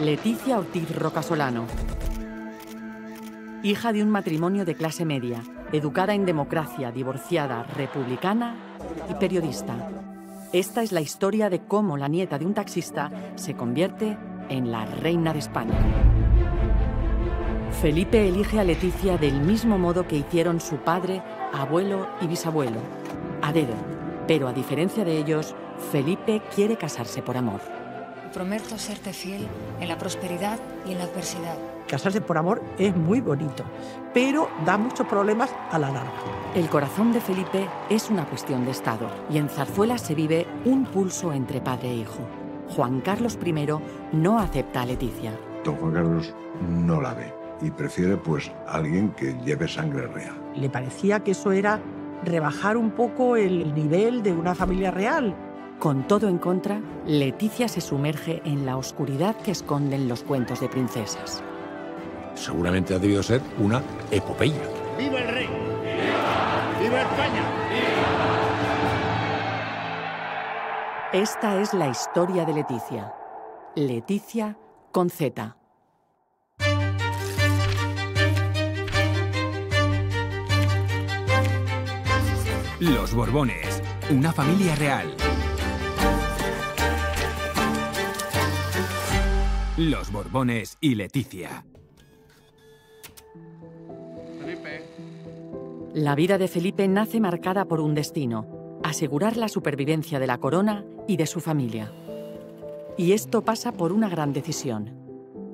Leticia Ortiz Rocasolano, hija de un matrimonio de clase media, educada en democracia, divorciada, republicana y periodista. Esta es la historia de cómo la nieta de un taxista se convierte en la reina de España. Felipe elige a Leticia del mismo modo que hicieron su padre, abuelo y bisabuelo, a dedo. Pero a diferencia de ellos, Felipe quiere casarse por amor. Prometo serte fiel en la prosperidad y en la adversidad. Casarse por amor es muy bonito, pero da muchos problemas a la larga. El corazón de Felipe es una cuestión de Estado y en Zarzuela se vive un pulso entre padre e hijo. Juan Carlos I no acepta a Leticia. Don Juan Carlos no la ve y prefiere pues a alguien que lleve sangre real. Le parecía que eso era rebajar un poco el nivel de una familia real. Con todo en contra, Leticia se sumerge en la oscuridad que esconden los cuentos de princesas. Seguramente ha debido ser una epopeya. ¡Viva el rey! ¡Viva! ¡Viva España! ¡Viva! Esta es la historia de Leticia. Leticia con Z. Los Borbones, una familia real. Los Borbones y Leticia. Felipe. La vida de Felipe nace marcada por un destino: asegurar la supervivencia de la corona y de su familia. Y esto pasa por una gran decisión: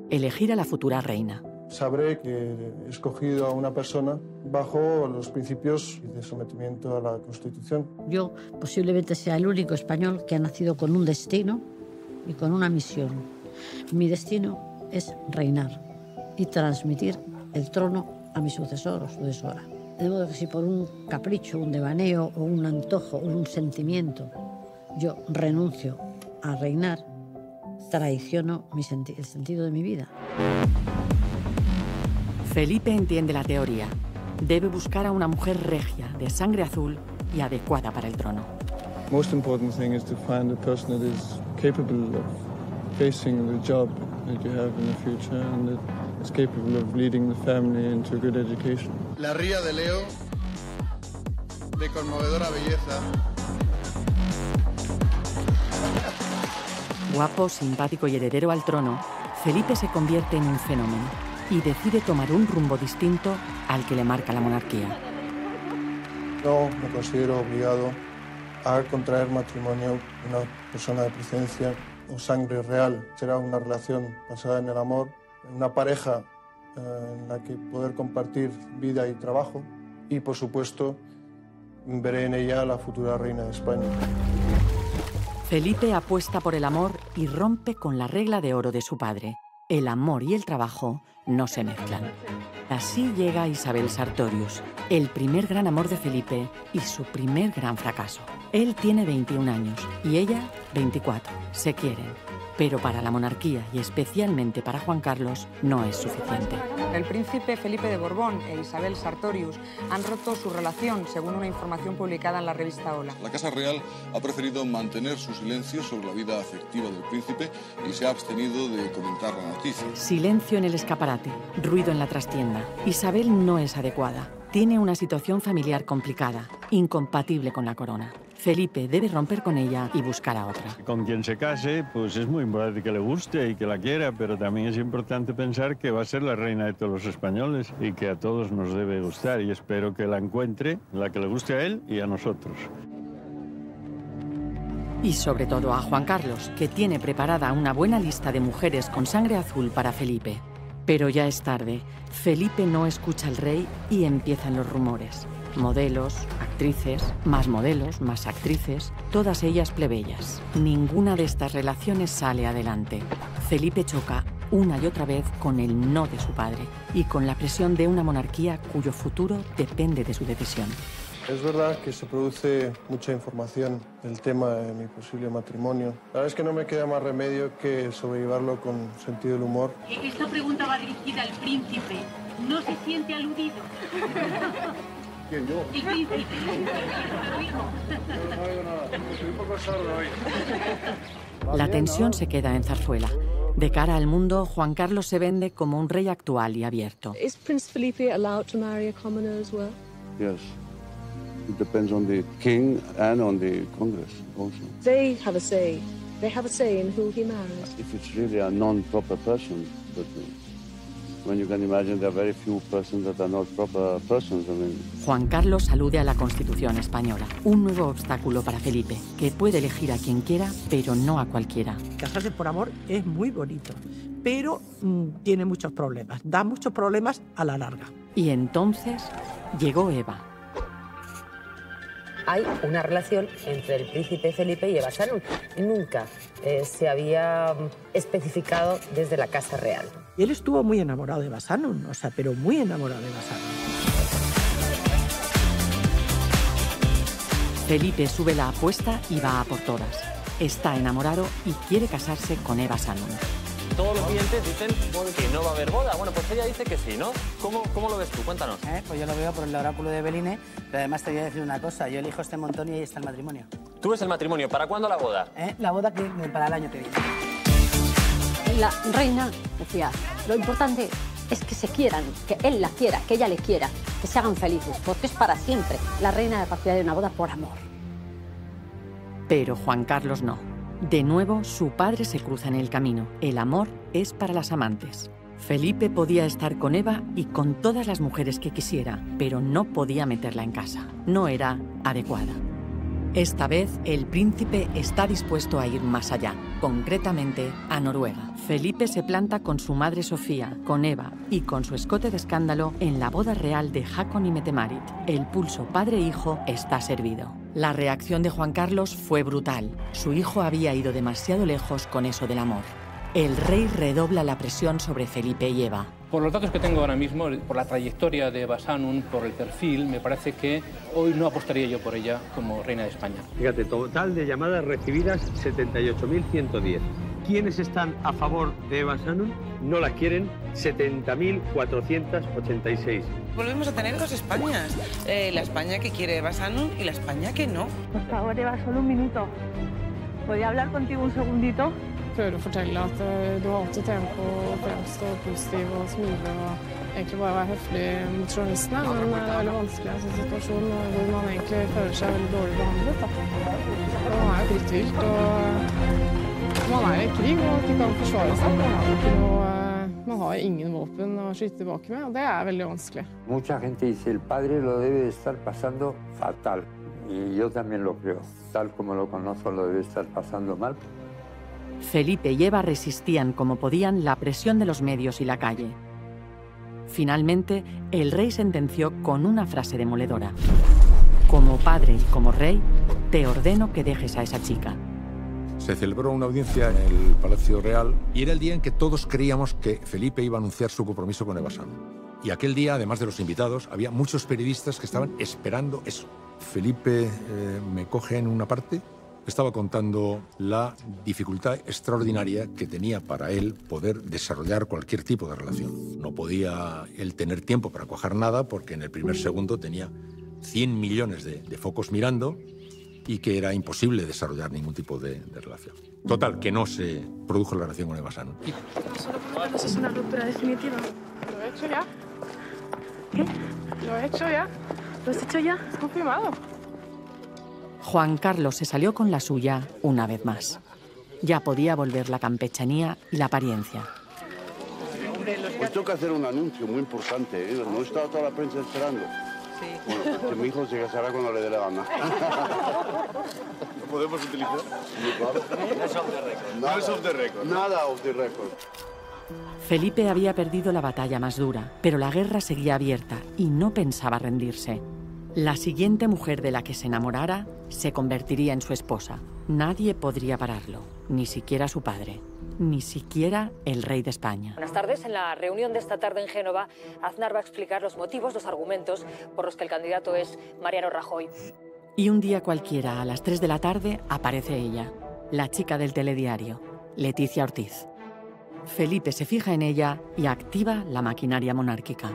elegir a la futura reina. Sabré que he escogido a una persona bajo los principios de sometimiento a la Constitución. Yo posiblemente sea el único español que ha nacido con un destino y con una misión. Mi destino es reinar y transmitir el trono a mi sucesor o sucesora. De modo que si por un capricho, un devaneo o un antojo o un sentimiento yo renuncio a reinar, traiciono el sentido de mi vida. Felipe entiende la teoría. Debe buscar a una mujer regia, de sangre azul y adecuada para el trono. Most important thing is to find a person that is capable of facing the job that you have in the future and that is capable of leading the family into a good education. La ría de Leo, de conmovedora belleza. Guapo, simpático y heredero al trono, Felipe se convierte en un fenómeno y decide tomar un rumbo distinto al que le marca la monarquía. No me considero obligado a contraer matrimonio con una persona de presencia o sangre real. Será una relación basada en el amor, una pareja en la que poder compartir vida y trabajo y, por supuesto, veré en ella la futura reina de España. Felipe apuesta por el amor y rompe con la regla de oro de su padre. El amor y el trabajo no se mezclan. Así llega Isabel Sartorius, el primer gran amor de Felipe y su primer gran fracaso. Él tiene 21 años y ella 24. Se quieren, pero para la monarquía y especialmente para Juan Carlos no es suficiente. El príncipe Felipe de Borbón e Isabel Sartorius han roto su relación, según una información publicada en la revista Hola. La Casa Real ha preferido mantener su silencio sobre la vida afectiva del príncipe y se ha abstenido de comentar la noticia. Silencio en el escaparate, ruido en la trastienda. Isabel no es adecuada. Tiene una situación familiar complicada, incompatible con la corona. Felipe debe romper con ella y buscar a otra. Con quien se case, pues es muy importante que le guste y que la quiera, pero también es importante pensar que va a ser la reina de todos los españoles y que a todos nos debe gustar, y espero que la encuentre, la que le guste a él y a nosotros. Y sobre todo a Juan Carlos, que tiene preparada una buena lista de mujeres con sangre azul para Felipe. Pero ya es tarde. Felipe no escucha al rey y empiezan los rumores. Modelos, actrices, más actrices, todas ellas plebeyas. Ninguna de estas relaciones sale adelante. Felipe choca una y otra vez con el no de su padre y con la presión de una monarquía cuyo futuro depende de su decisión. Es verdad que se produce mucha información del tema de mi posible matrimonio. La verdad es que no me queda más remedio que sobrellevarlo con sentido del humor. Esta pregunta va dirigida al príncipe. ¿No se siente aludido? ¿Quién, yo? El príncipe. No oigo nada. Soy un poco sordo hoy. La tensión se queda en Zarzuela. De cara al mundo, Juan Carlos se vende como un rey actual y abierto. Is Prince Felipe allowed to marry a commoner as well? Yes. It depends on the king and on the Congress also. They have a say. They have a say in who he marries. If it's really a non-proper person, but when you can imagine there are very few persons that are not proper persons, I mean. Juan Carlos alude a la Constitución española, un nuevo obstáculo para Felipe, que puede elegir a quien quiera, pero no a cualquiera. Casarse por amor es muy bonito, pero tiene muchos problemas, da muchos problemas a la larga. Y entonces llegó Eva. Hay una relación entre el príncipe Felipe y Eva Shannon. Nunca se había especificado desde la Casa Real. Y él estuvo muy enamorado de Eva Shannon, pero muy enamorado de Eva Shannon. Felipe sube la apuesta y va a por todas. Está enamorado y quiere casarse con Eva Shannon. Todos los clientes dicen que no va a haber boda. Bueno, pues ella dice que sí, ¿no? ¿Cómo lo ves tú? Cuéntanos. Pues yo lo veo por el oráculo de Beline, pero además te voy a decir una cosa. Yo elijo este montón y ahí está el matrimonio. ¿Tú ves el matrimonio? ¿Para cuándo la boda? La boda para el año que viene. La reina decía, lo importante es que se quieran, que él la quiera, que ella le quiera, que se hagan felices, porque es para siempre. La reina era partidaria de una boda por amor. Pero Juan Carlos no. De nuevo, su padre se cruza en el camino. El amor es para las amantes. Felipe podía estar con Eva y con todas las mujeres que quisiera, pero no podía meterla en casa. No era adecuada. Esta vez, el príncipe está dispuesto a ir más allá, concretamente a Noruega. Felipe se planta con su madre Sofía, con Eva y con su escote de escándalo en la boda real de Hakon y Mette-Marit. El pulso padre-hijo está servido. La reacción de Juan Carlos fue brutal. Su hijo había ido demasiado lejos con eso del amor. El rey redobla la presión sobre Felipe y Eva. Por los datos que tengo ahora mismo, por la trayectoria de Eva Shannon, por el perfil, me parece que hoy no apostaría yo por ella como reina de España. Fíjate, total de llamadas recibidas 78.110. ¿Quiénes están a favor de Eva Shannon? No la quieren 70.486. Volvemos a tener dos Españas. La España que quiere Eva Shannon y la España que no. Por favor, Eva, solo un minuto. ¿Podría hablar contigo un segundito? Prøvde å fortelle at du har alltid trent på å fremstå positiv og smile og egentlig bare være høflig mot journalistene, men det er veldig vanskelig en sånn situasjon hvor man egentlig føler seg veldig dårlig behandlet. Man er jo krittvilt, og man er i krig og ikke kan forsvare seg. Man har ingen våpen å skyte tilbake med, og det er veldig vanskelig. Mucha gente dice el padre lo debe estar pasando fatal, y yo también lo creo. Tal como lo conozco, lo debe estar pasando mal. Felipe y Eva resistían como podían la presión de los medios y la calle. Finalmente, el rey sentenció con una frase demoledora. Como padre y como rey, te ordeno que dejes a esa chica. Se celebró una audiencia en el Palacio Real y era el día en que todos creíamos que Felipe iba a anunciar su compromiso con Eva Shannon. Y aquel día, además de los invitados, había muchos periodistas que estaban esperando eso. Felipe me coge en una parte. Estaba contando la dificultad extraordinaria que tenía para él poder desarrollar cualquier tipo de relación. No podía él tener tiempo para cuajar nada porque en el primer segundo tenía 100 millones de focos mirando y que era imposible desarrollar ningún tipo de relación. Total, que no se produjo la relación con Eva Shannon. Solo por lo menos es una ruptura definitiva. Lo he hecho ya. ¿Qué? Lo he hecho ya. ¿Lo has hecho ya? Es confirmado. Juan Carlos se salió con la suya una vez más. Ya podía volver la campechanía y la apariencia. Pues tengo que hacer un anuncio muy importante, ¿eh? No está toda la prensa esperando. Sí. Bueno, que mi hijo se casará cuando le dé la gana. ¿Lo podemos utilizar? No es off the record. No es off the record. Nada off the record. Felipe había perdido la batalla más dura, pero la guerra seguía abierta y no pensaba rendirse. La siguiente mujer de la que se enamorara se convertiría en su esposa. Nadie podría pararlo, ni siquiera su padre, ni siquiera el rey de España. Buenas tardes. En la reunión de esta tarde en Génova, Aznar va a explicar los motivos, los argumentos por los que el candidato es Mariano Rajoy. Y un día cualquiera, a las 3 de la tarde, aparece ella, la chica del telediario, Leticia Ortiz. Felipe se fija en ella y activa la maquinaria monárquica.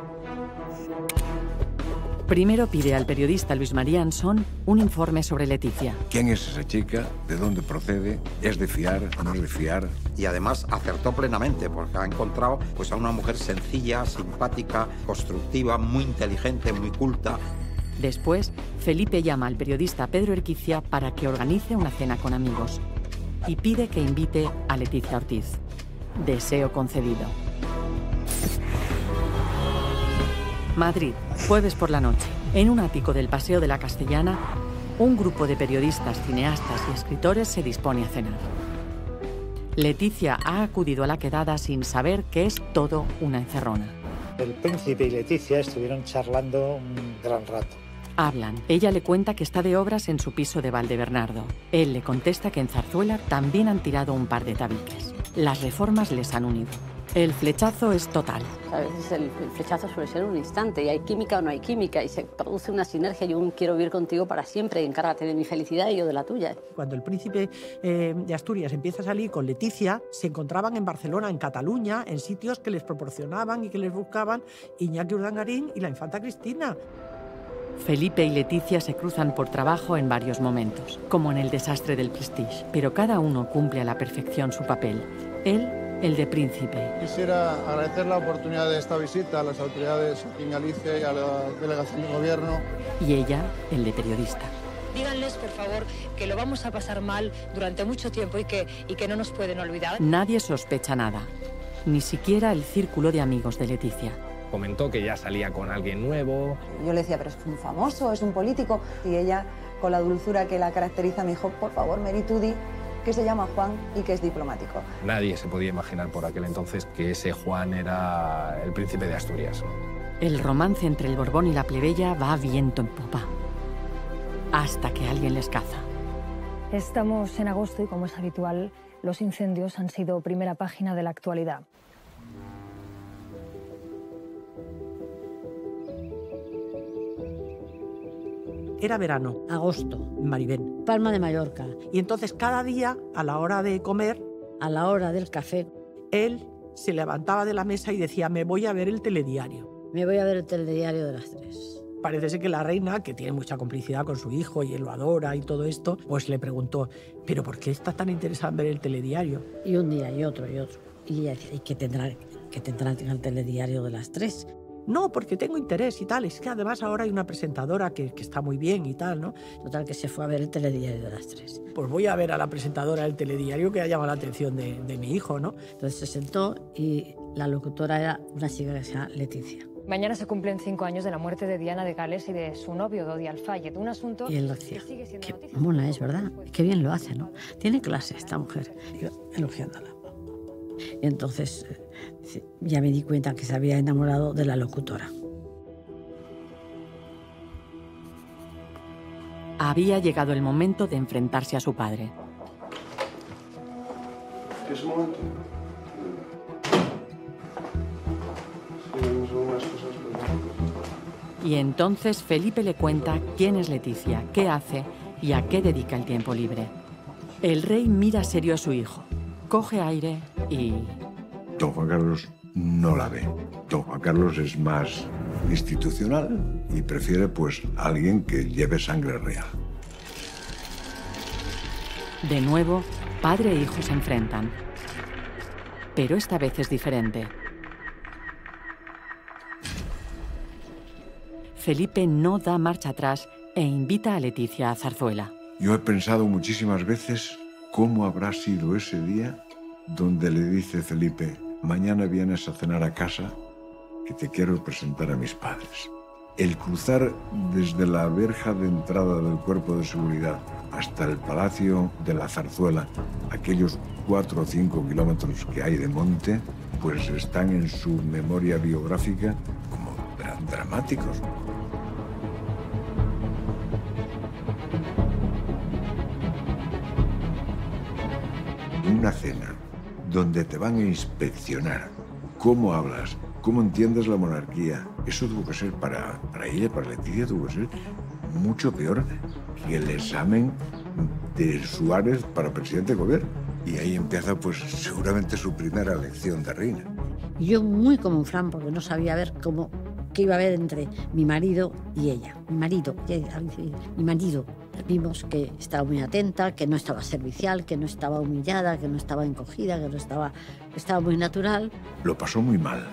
Primero pide al periodista Luis María Ansón un informe sobre Leticia. ¿Quién es esa chica? ¿De dónde procede? ¿Es de fiar o no es de fiar? Y además acertó plenamente porque ha encontrado pues, a una mujer sencilla, simpática, constructiva, muy inteligente, muy culta. Después, Felipe llama al periodista Pedro Erquicia para que organice una cena con amigos y pide que invite a Leticia Ortiz. Deseo concedido. Madrid, jueves por la noche. En un ático del Paseo de la Castellana, un grupo de periodistas, cineastas y escritores se dispone a cenar. Leticia ha acudido a la quedada sin saber que es todo una encerrona. El príncipe y Leticia estuvieron charlando un gran rato. Hablan. Ella le cuenta que está de obras en su piso de Valdebernardo. Él le contesta que en Zarzuela también han tirado un par de tabiques. Las reformas les han unido. El flechazo es total. A veces el flechazo suele ser un instante y hay química o no hay química y se produce una sinergia y un quiero vivir contigo para siempre, encárgate de mi felicidad y yo de la tuya. Cuando el príncipe de Asturias empieza a salir con Leticia, se encontraban en Barcelona, en Cataluña, en sitios que les proporcionaban y que les buscaban Iñaki Urdangarín y la infanta Cristina. Felipe y Leticia se cruzan por trabajo en varios momentos, como en el desastre del Prestige, pero cada uno cumple a la perfección su papel. Él, el de príncipe. Quisiera agradecer la oportunidad de esta visita a las autoridades aquí en Galicia y a la delegación del gobierno. Y ella, el de periodista. Díganles, por favor, que lo vamos a pasar mal durante mucho tiempo y que no nos pueden olvidar. Nadie sospecha nada, ni siquiera el círculo de amigos de Leticia. Comentó que ya salía con alguien nuevo. Yo le decía, pero es un famoso, es un político. Y ella, con la dulzura que la caracteriza, me dijo, por favor, Mary, tú di que se llama Juan y que es diplomático. Nadie se podía imaginar por aquel entonces que ese Juan era el príncipe de Asturias. El romance entre el Borbón y la plebeya va viento en popa, hasta que alguien les caza. Estamos en agosto y, como es habitual, los incendios han sido primera página de la actualidad. Era verano. Agosto. Maribén. Palma de Mallorca. Y entonces cada día, a la hora de comer, a la hora del café, él se levantaba de la mesa y decía, me voy a ver el telediario. Me voy a ver el telediario de las 3. Parece ser que la reina, que tiene mucha complicidad con su hijo y él lo adora y todo esto, pues le preguntó, ¿pero por qué está tan interesada en ver el telediario? Y un día, y otro, y otro. Y ella decía, ¿y qué tendrá el telediario de las 3? No, porque tengo interés y tal. Es que además ahora hay una presentadora que está muy bien y tal, ¿no? Total, que se fue a ver el telediario de las 3. Pues voy a ver a la presentadora del telediario que ha llamado la atención de mi hijo, ¿no? Entonces se sentó y la locutora era una chica que se llama Leticia. Mañana se cumplen 5 años de la muerte de Diana de Gales y de su novio, Dodi Al-Fayed. Un asunto y él decía, qué mona es, ¿verdad? Qué bien lo hace, ¿no? Tiene clase esta mujer. Yo elogiándola. Y entonces ya me di cuenta que se había enamorado de la locutora. Había llegado el momento de enfrentarse a su padre. ¿Qué es un momento? Y entonces Felipe le cuenta quién es Leticia, qué hace y a qué dedica el tiempo libre. El rey mira serio a su hijo, coge aire y... Don Juan Carlos no la ve. Don Juan Carlos es más institucional y prefiere, pues, a alguien que lleve sangre real. De nuevo, padre e hijo se enfrentan. Pero esta vez es diferente. Felipe no da marcha atrás e invita a Leticia a Zarzuela. Yo he pensado muchísimas veces cómo habrá sido ese día donde le dice Felipe, mañana vienes a cenar a casa que te quiero presentar a mis padres. El cruzar desde la verja de entrada del cuerpo de seguridad hasta el Palacio de la Zarzuela, aquellos 4 o 5 kilómetros que hay de monte, pues están en su memoria biográfica como dramáticos. Una cena donde te van a inspeccionar cómo hablas, cómo entiendes la monarquía. Eso tuvo que ser para ella, para Leticia, tuvo que ser mucho peor que el examen de Suárez para presidente de gobierno. Y ahí empieza, pues, seguramente su primera lección de reina. Yo muy como un Fran, porque no sabía ver que iba a haber entre mi marido y ella. Mi marido. Vimos que estaba muy atenta, que no estaba servicial, que no estaba humillada, que no estaba encogida, que no estaba muy natural. Lo pasó muy mal.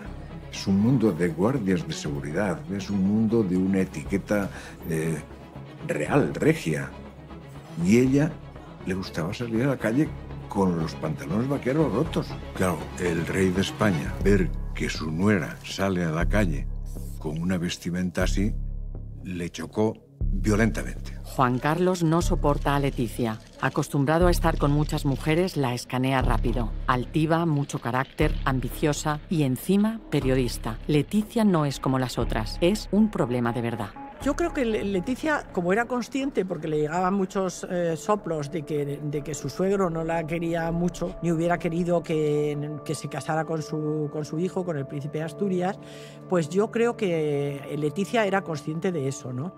Es un mundo de guardias de seguridad, es un mundo de una etiqueta real, regia. Y ella le gustaba salir a la calle con los pantalones vaqueros rotos. Claro, el rey de España, ver que su nuera sale a la calle con una vestimenta así, le chocó violentamente. Juan Carlos no soporta a Leticia. Acostumbrado a estar con muchas mujeres, la escanea rápido. Altiva, mucho carácter, ambiciosa y encima periodista. Leticia no es como las otras, es un problema de verdad. Yo creo que Leticia, como era consciente, porque le llegaban muchos soplos de que su suegro no la quería mucho, ni hubiera querido que se casara con su hijo, con el príncipe de Asturias, pues yo creo que Leticia era consciente de eso, ¿no?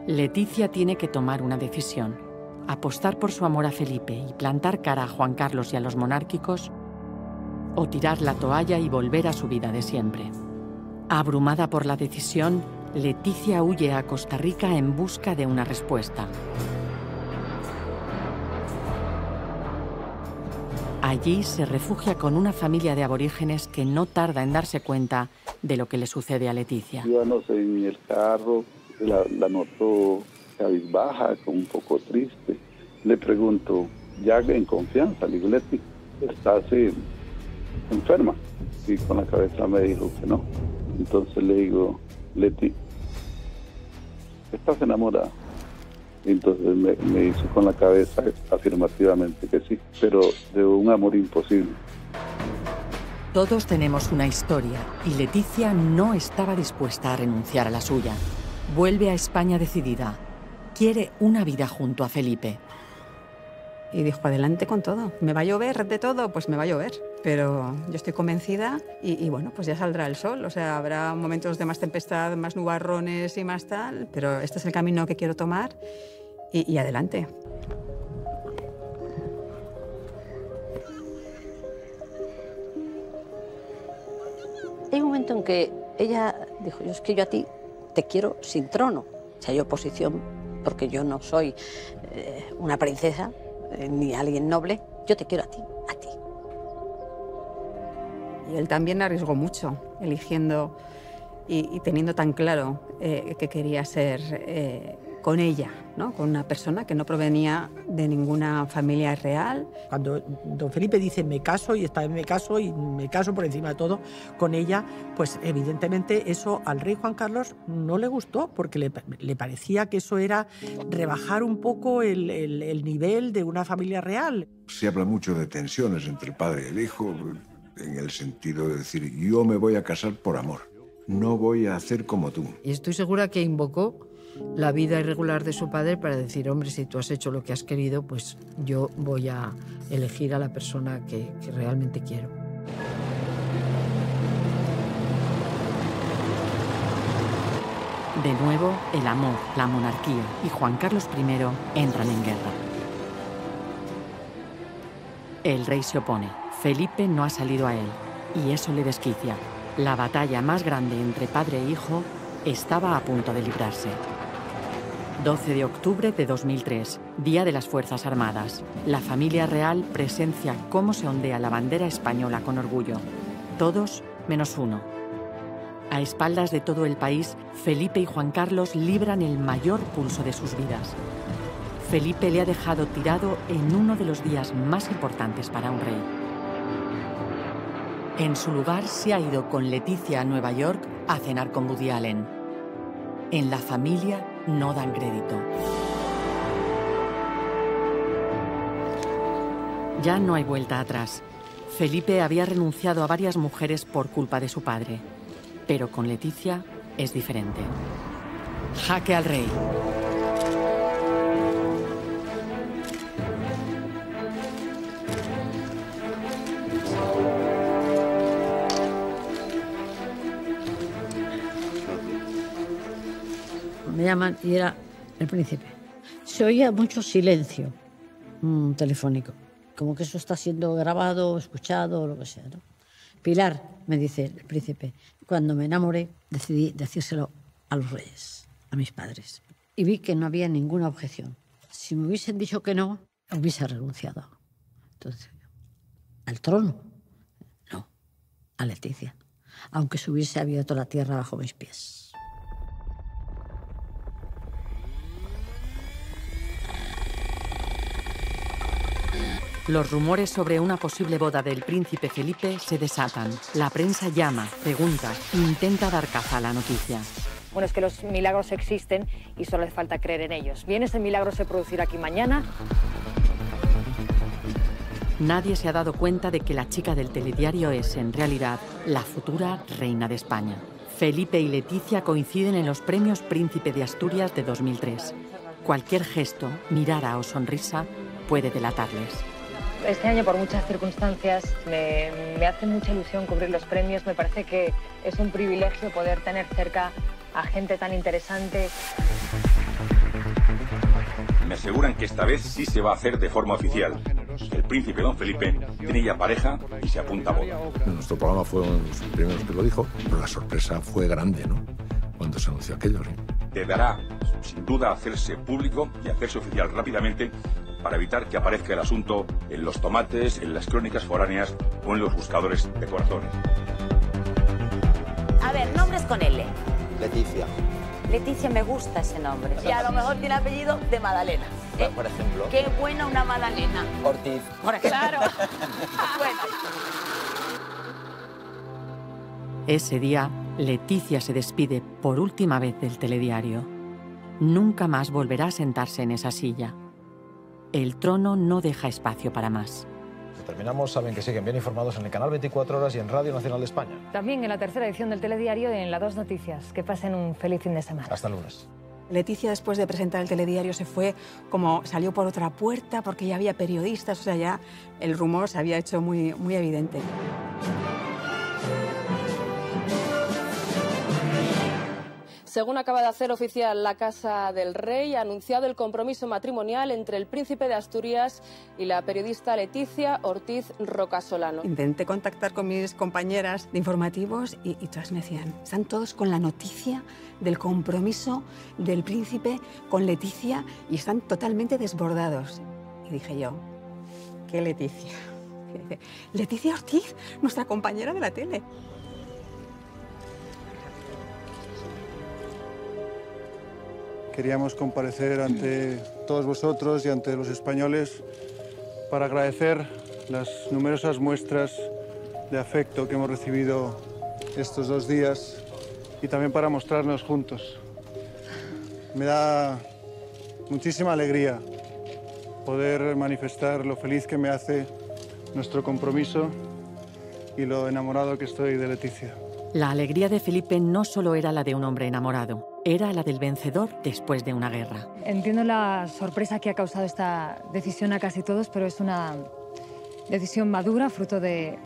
Leticia tiene que tomar una decisión. Apostar por su amor a Felipe y plantar cara a Juan Carlos y a los monárquicos, o tirar la toalla y volver a su vida de siempre. Abrumada por la decisión, Leticia huye a Costa Rica en busca de una respuesta. Allí se refugia con una familia de aborígenes que no tarda en darse cuenta de lo que le sucede a Leticia. Íbamos en el carro, la noto cabizbaja, un poco triste. Le pregunto, ya en confianza, le digo, Leti, ¿estás enferma? Y con la cabeza me dijo que no. Entonces le digo, Leti, ¿estás enamorada? Y entonces me hizo con la cabeza afirmativamente que sí, pero de un amor imposible. Todos tenemos una historia y Leticia no estaba dispuesta a renunciar a la suya. Vuelve a España decidida. Quiere una vida junto a Felipe. Y dijo, adelante con todo. ¿Me va a llover de todo? Pues me va a llover. Pero yo estoy convencida y bueno, pues ya saldrá el sol. O sea, habrá momentos de más tempestad, más nubarrones y más tal, pero este es el camino que quiero tomar y adelante. Hay un momento en que ella dijo, es que yo a ti te quiero sin trono. Si hay oposición, porque yo no soy una princesa, ni alguien noble, yo te quiero a ti, a ti. Y él también arriesgó mucho, eligiendo y teniendo tan claro que quería ser con ella, ¿no? Con una persona que no provenía de ninguna familia real. Cuando don Felipe dice me caso y esta vez me caso y me caso por encima de todo con ella, pues evidentemente eso al rey Juan Carlos no le gustó porque le parecía que eso era rebajar un poco el nivel de una familia real. Se habla mucho de tensiones entre el padre y el hijo, en el sentido de decir, yo me voy a casar por amor, no voy a hacer como tú. Y estoy segura que invocó la vida irregular de su padre para decir, hombre, si tú has hecho lo que has querido, pues yo voy a elegir a la persona que realmente quiero. De nuevo, el amor, la monarquía y Juan Carlos I entran en guerra. El rey se opone. Felipe no ha salido a él y eso le desquicia. La batalla más grande entre padre e hijo estaba a punto de librarse. 12 de octubre de 2003, Día de las Fuerzas Armadas. La familia real presencia cómo se ondea la bandera española con orgullo. Todos menos uno. A espaldas de todo el país, Felipe y Juan Carlos libran el mayor pulso de sus vidas. Felipe le ha dejado tirado en uno de los días más importantes para un rey. En su lugar se ha ido con Leticia a Nueva York a cenar con Woody Allen. En la familia no dan crédito. Ya no hay vuelta atrás. Felipe había renunciado a varias mujeres por culpa de su padre. Pero con Leticia es diferente. Jaque al rey. Me llaman y era el príncipe. Se oía mucho silencio telefónico, como que eso está siendo grabado, escuchado o lo que sea, ¿no? Pilar, me dice el príncipe, cuando me enamoré decidí decírselo a los reyes, a mis padres. Y vi que no había ninguna objeción. Si me hubiesen dicho que no, hubiese renunciado. Entonces, ¿al trono? No, a Leticia. Aunque se hubiese abierto la tierra bajo mis pies. Los rumores sobre una posible boda del príncipe Felipe se desatan. La prensa llama, pregunta, intenta dar caza a la noticia. Bueno, es que los milagros existen y solo hace falta creer en ellos. ¿Bien ese milagro se producirá aquí mañana? Nadie se ha dado cuenta de que la chica del telediario es, en realidad, la futura reina de España. Felipe y Leticia coinciden en los premios Príncipe de Asturias de 2003. Cualquier gesto, mirada o sonrisa puede delatarles. Este año, por muchas circunstancias, me hace mucha ilusión cubrir los premios. Me parece que es un privilegio poder tener cerca a gente tan interesante. Me aseguran que esta vez sí se va a hacer de forma oficial. El príncipe don Felipe tiene ya pareja y se apunta a boda. Nuestro programa fue uno de los primeros que lo dijo, pero la sorpresa fue grande, ¿no? Cuando se anunció aquello, ¿sí? Deberá, sin duda, hacerse público y hacerse oficial rápidamente para evitar que aparezca el asunto en los tomates, en las crónicas foráneas o en los buscadores de corazones. A ver, nombres con L. Leticia. Leticia, me gusta ese nombre. Y a lo mejor tiene apellido de Madalena. Por ejemplo. Qué buena una Madalena. Ortiz. Por ejemplo. Claro. Bueno. Ese día, Leticia se despide por última vez del telediario. Nunca más volverá a sentarse en esa silla. El trono no deja espacio para más. Terminamos, saben que siguen bien informados en el canal 24 Horas y en Radio Nacional de España. También en la tercera edición del telediario y en la 2 Noticias. Que pasen un feliz fin de semana. Hasta el lunes. Leticia, después de presentar el telediario, se fue como salió por otra puerta porque ya había periodistas, o sea, ya el rumor se había hecho muy evidente. Según acaba de hacer oficial la Casa del Rey, ha anunciado el compromiso matrimonial entre el príncipe de Asturias y la periodista Leticia Ortiz Rocasolano. Intenté contactar con mis compañeras de informativos y todas me decían, están todos con la noticia del compromiso del príncipe con Leticia y están totalmente desbordados. Y dije yo, ¿qué Leticia? Y dice, Leticia Ortiz, nuestra compañera de la tele. Queríamos comparecer ante todos vosotros y ante los españoles para agradecer las numerosas muestras de afecto que hemos recibido estos 2 días y también para mostrarnos juntos. Me da muchísima alegría poder manifestar lo feliz que me hace nuestro compromiso y lo enamorado que estoy de Leticia. La alegría de Felipe no solo era la de un hombre enamorado, era la del vencedor después de una guerra. Entiendo la sorpresa que ha causado esta decisión a casi todos, pero es una decisión madura, fruto de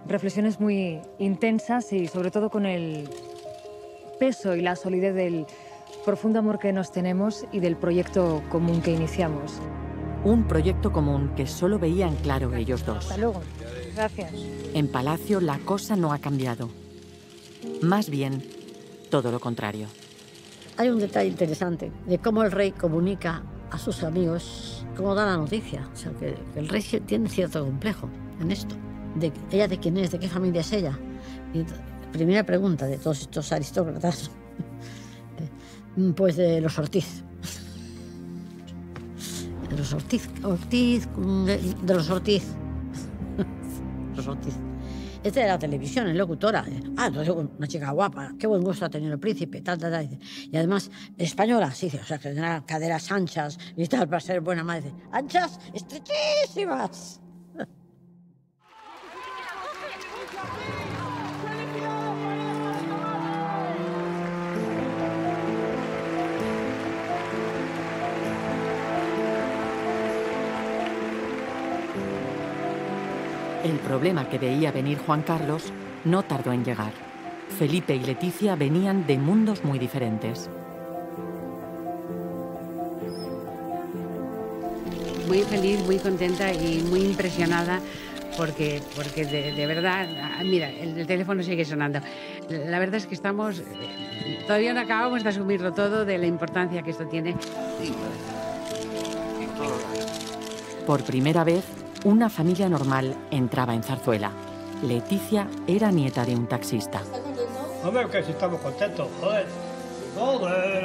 reflexiones muy intensas y sobre todo con el peso y la solidez del profundo amor que nos tenemos y del proyecto común que iniciamos. Un proyecto común que solo veían claro ellos dos. Hasta luego. Gracias. En Palacio la cosa no ha cambiado. Más bien, todo lo contrario. Hay un detalle interesante de cómo el rey comunica a sus amigos, cómo da la noticia. O sea, que el rey tiene cierto complejo en esto. ¿Ella de quién es? ¿De qué familia es ella? Y primera pregunta de todos estos aristócratas. Pues de los Ortiz. De los Ortiz. De los Ortiz. Los Ortiz. Esta de la televisión, es locutora. Entonces una chica guapa, qué buen gusto ha tenido el príncipe, tal. Y además, española, sí, o sea, que tendrá caderas anchas y tal, para ser buena madre. Anchas, estrechísimas. El problema que veía venir Juan Carlos no tardó en llegar. Felipe y Leticia venían de mundos muy diferentes. Muy feliz, muy contenta y muy impresionada porque de verdad, mira, el teléfono sigue sonando. La verdad es que todavía no acabamos de asumirlo todo, de la importancia que esto tiene. Por primera vez, una familia normal entraba en Zarzuela. Leticia era nieta de un taxista. Hombre, que si estamos contentos, joder. Joder.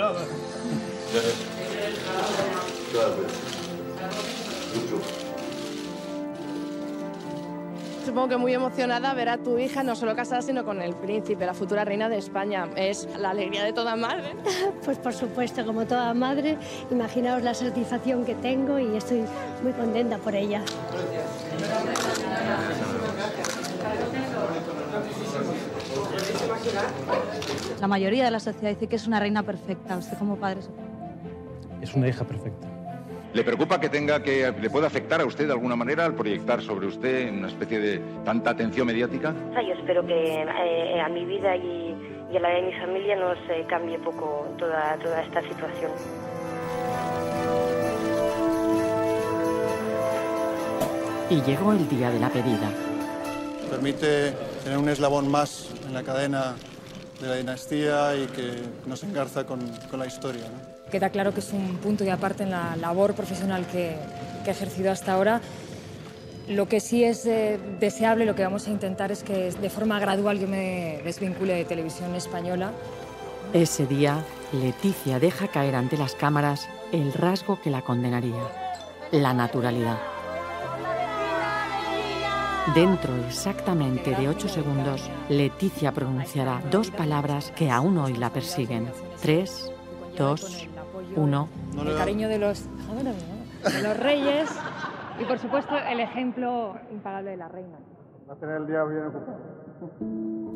Supongo que muy emocionada ver a tu hija no solo casada, sino con el príncipe, la futura reina de España. Es la alegría de toda madre. Pues por supuesto, como toda madre, imaginaos la satisfacción que tengo y estoy muy contenta por ella. La mayoría de la sociedad dice que es una reina perfecta. ¿Usted como padre? Es una hija perfecta. ¿Le preocupa que le pueda afectar a usted de alguna manera al proyectar sobre usted una especie de tanta atención mediática? Yo espero que a mi vida y a la de mi familia nos cambie poco toda esta situación. Y llegó el día de la pedida. Permite tener un eslabón más en la cadena de la dinastía y que nos engarza con la historia, ¿no? Queda claro que es un punto y aparte en la labor profesional que he ejercido hasta ahora. Lo que sí es deseable, lo que vamos a intentar es que de forma gradual yo me desvincule de Televisión Española. Ese día, Leticia deja caer ante las cámaras el rasgo que la condenaría: la naturalidad. Dentro exactamente de 8 segundos, Leticia pronunciará 2 palabras que aún hoy la persiguen. 3, 2, 1. El cariño de los reyes y, por supuesto, el ejemplo impagable de la reina. Va a tener el día bien ocupado.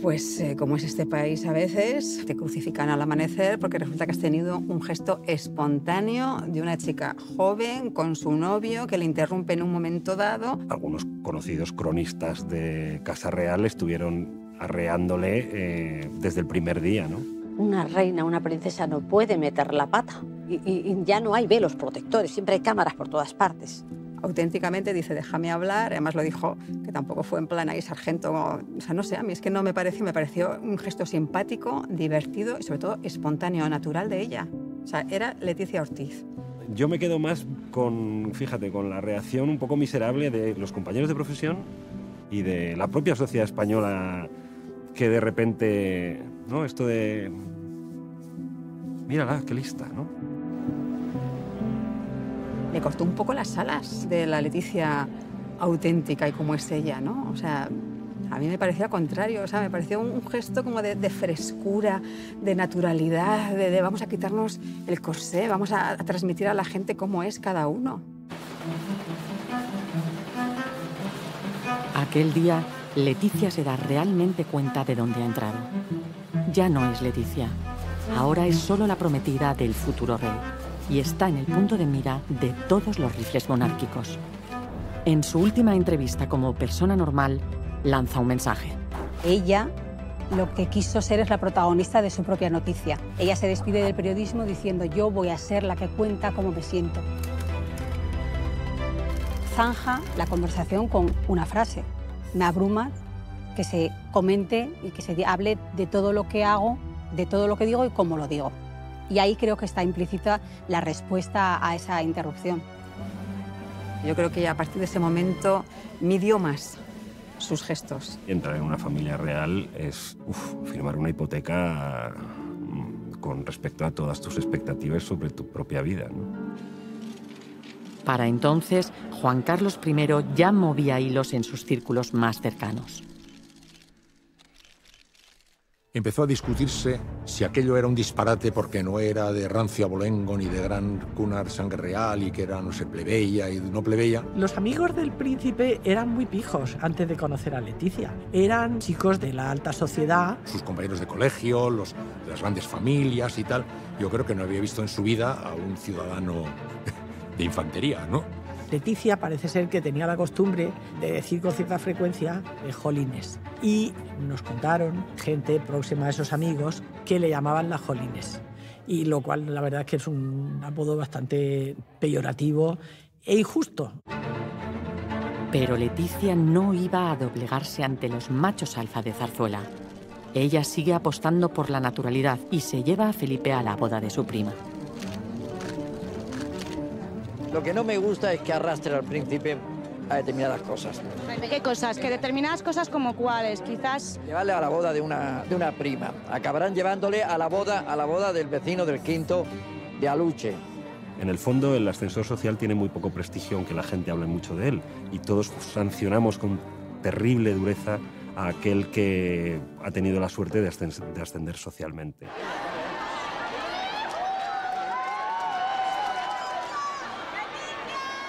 Pues como es este país a veces, te crucifican al amanecer porque resulta que has tenido un gesto espontáneo de una chica joven con su novio que le interrumpe en un momento dado. Algunos conocidos cronistas de Casa Real estuvieron arreándole desde el primer día, ¿no? Una reina, una princesa no puede meter la pata y ya no hay velos protectores, siempre hay cámaras por todas partes. Auténticamente dice, déjame hablar, además lo dijo, que tampoco fue en plan ahí sargento, o sea, no sé, a mí es que no me pareció un gesto simpático, divertido y sobre todo espontáneo, natural de ella. O sea, era Leticia Ortiz. Yo me quedo más con la reacción un poco miserable de los compañeros de profesión y de la propia sociedad española, que de repente, ¿no? Esto de, mírala, qué lista, ¿no? Le cortó un poco las alas de la Leticia auténtica y como es ella, ¿no? O sea, a mí me parecía contrario, o sea, me pareció un gesto como de frescura, de naturalidad, de vamos a quitarnos el corsé, vamos a transmitir a la gente cómo es cada uno. Aquel día, Leticia se da realmente cuenta de dónde ha entrado. Ya no es Leticia, ahora es solo la prometida del futuro rey. Y está en el punto de mira de todos los rifles monárquicos. En su última entrevista como persona normal, lanza un mensaje. Ella lo que quiso ser es la protagonista de su propia noticia. Ella se despide del periodismo diciendo, yo voy a ser la que cuenta cómo me siento. Zanja la conversación con una frase. Me abruma que se comente y que se hable de todo lo que hago, de todo lo que digo y cómo lo digo. Y ahí creo que está implícita la respuesta a esa interrupción. Yo creo que a partir de ese momento midió más sus gestos. Entrar en una familia real es firmar una hipoteca con respecto a todas tus expectativas sobre tu propia vida, ¿no? Para entonces, Juan Carlos I ya movía hilos en sus círculos más cercanos. Empezó a discutirse si aquello era un disparate porque no era de rancio abolengo ni de gran cuna de sangre real y que era, no sé, plebeya y no plebeya. Los amigos del príncipe eran muy pijos antes de conocer a Leticia. Eran chicos de la alta sociedad. Sus compañeros de colegio, de las grandes familias y tal. Yo creo que no había visto en su vida a un ciudadano de infantería, ¿no? Leticia parece ser que tenía la costumbre de decir con cierta frecuencia jolines. Y nos contaron gente próxima a esos amigos que le llamaban las jolines. Y lo cual la verdad es que es un apodo bastante peyorativo e injusto. Pero Leticia no iba a doblegarse ante los machos alfa de Zarzuela. Ella sigue apostando por la naturalidad y se lleva a Felipe a la boda de su prima. Lo que no me gusta es que arrastre al príncipe a determinadas cosas. ¿Qué cosas? ¿Que determinadas cosas como cuáles? Quizás... Llevarle a la boda de una prima. Acabarán llevándole a la boda del vecino del quinto de Aluche. En el fondo, el ascensor social tiene muy poco prestigio, aunque la gente hable mucho de él. Y todos sancionamos con terrible dureza a aquel que ha tenido la suerte de ascender socialmente.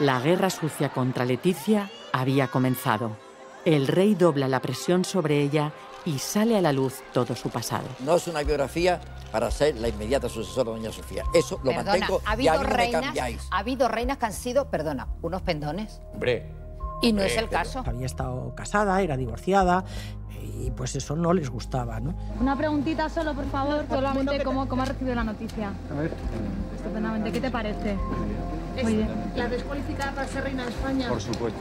La guerra sucia contra Leticia había comenzado. El rey dobla la presión sobre ella y sale a la luz todo su pasado. No es una biografía para ser la inmediata sucesora de doña Sofía. Eso lo mantengo y a mí no me cambiáis. Ha habido reinas que han sido, perdona, unos pendones. Hombre. Y no es el caso. Había estado casada, era divorciada y pues eso no les gustaba, ¿no? Una preguntita solo, por favor, solamente cómo has recibido la noticia. A ver. Estupendamente, ¿qué te parece? Muy bien. ¿La descualificada para ser reina de España? Por supuesto.